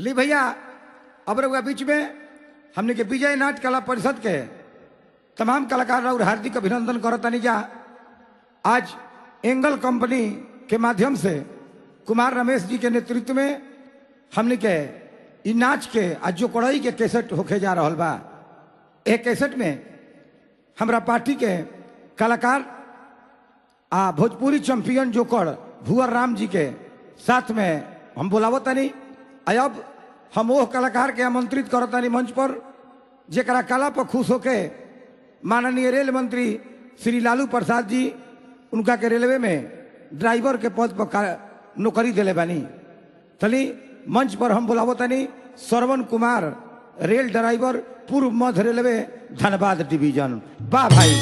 ली भैया अब रहुआ बीच में हमने के विजय नाट्य कला परिषद के तमाम कलाकार और हार्दिक अभिनंदन करतनी जा। आज एंगल कंपनी के माध्यम से कुमार रमेश जी के नेतृत्व में हमने के इ नाच के आज जो कड़ाई के कैसेट होके जा रहा बा। एक कैसेट में हमरा पार्टी के कलाकार भोजपुरी चैंपियन जोकर भुवर राम जी के साथ में हम बुलावतनी। अब हम वो कलाकार के आमंत्रित करतनी मंच पर जेकरा कला पर खुश होके माननीय रेल मंत्री श्री लालू प्रसाद जी उनका के रेलवे में ड्राइवर के पद पर नौकरी दिले बानी। तली मंच पर हम बुलावतनी श्रवण कुमार रेल ड्राइवर पूर्व मध्य रेलवे धनबाद डिवीजन। वाह भाई।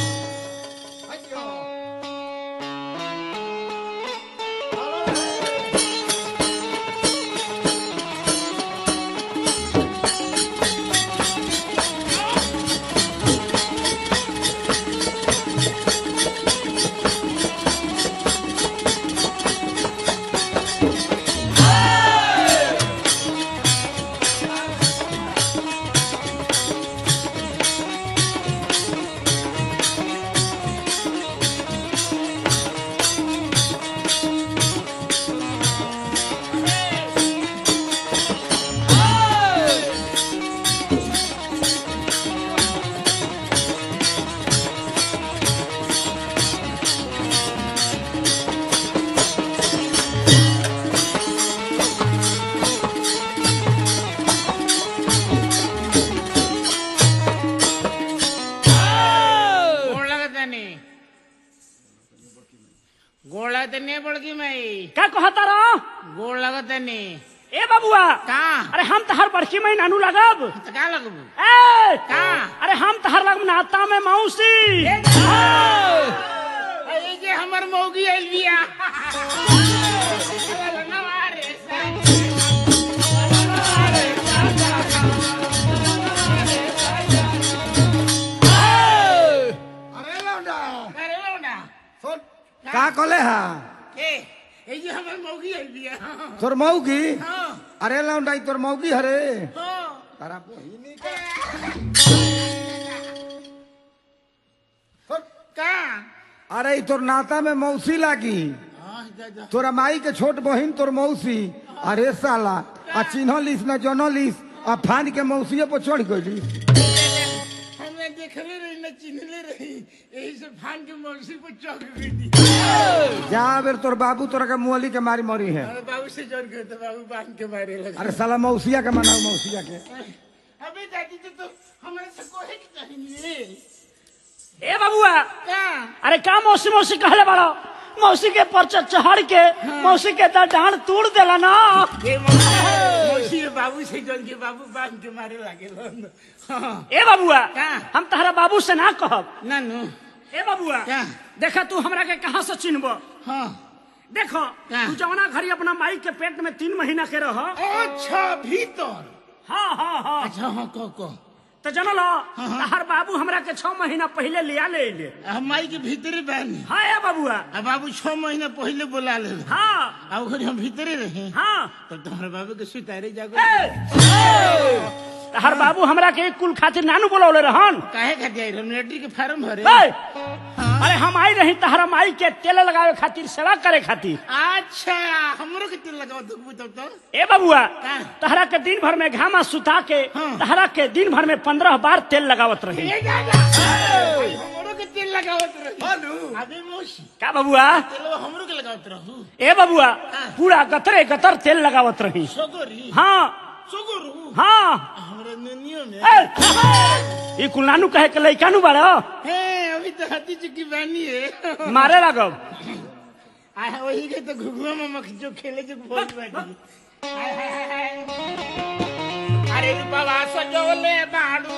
गोड़ लगते नहीं बड़की मई क्या कहता रहो? गोड़ लगते नहीं ए बाबुआ का अरे हम तहर बड़की मई नानू लगब तो का लगबू ए का अरे हम तहर लगब नाता में मौसी। ये जे हमर मौगी आइल बिया का कले हा ये जे हमर मौगी आइल बिया तोर मौगी? हां अरे लौंडाई तोर मौगी हरे हां तारा बहिनी का अरे ई तोर नाता में मौसी लागी। तोरा माई के छोट बहिन तोर मौसी। अरे साला आ चिन्हलिस न जनलिस आ फान के मौसिए पर चढ़ गइली। हमें देखले रही न चिन्हले रही यही से फान के मौसी पर चढ़ गई। जा बेर तोर बाबू तोरा के मुअली के मारी मरी है। अरे बाबू से चढ़ गए तो बाबू बांध के मारे लगे। अरे साला मौसिया के मनाओ मौसिया के। अबे दादी तो हमारे से कोहे की चाहिए ए बाबुआ का अरे का मौसी मौसी कहले बड़ो? मौसी के परचा चढ़ के मौसी के डांड तोड़ देला ना। ये मौसी बाबू से चढ़ के बाबू बांध के मारे लगे। हां ए बाबुआ का हम तहरा बाबू से ना कहब। नानू ए बाबुआ क्या? देखा तू हमरा के कहां से चिन्हबो? हां देखो क्या? तू जवना घरी अपना माई के पेट में 3 महीना के रह। अच्छा भीतर हाँ हाँ हाँ अच्छा हां को तो जनलो तहर बाबू हमरा के 6 महीना पहले लिया ले ले। हमारी के भीतरे बहन हाँ ए बाबुआ अब बाबू 6 महीना पहले बुला ले। हाँ अब घर हम भीतरे रहे हाँ तो तुम्हारे बाबू के सुतारे जागो तहर बाबू हमरा के कुल खातिर नानू बोलौले रहन। काहे खातिर मिलिट्री के फार्म भरे। अरे हम आई रही तहरा माई के तेल लगावे खातिर सेवा करे खातिर। अच्छा हमरो के तेल लगाओ तो ए बाबूआ का? तहरा के दिन भर में घामा सुता के हाँ। तहरा के दिन भर में 15 बार तेल लगावत रही। हमरो के तेल लगावत रही। अबे मौसी का बाबूआ? तेल हमरो के लगावत रहू ए बाबूआ पूरा गतरे गतर तेल लगावत रही। सगोरी हाँ सगोरू हाँ हमरे ननियो में ई कुल नानू कहे के लइका नु बाड़ो है अभी तो हाथी चुकी बानी है मारे लगब। आ वही के तो घुघुआ में मख जो खेले जो बहुत बानी। अरे बाबा सजोले बाड़ू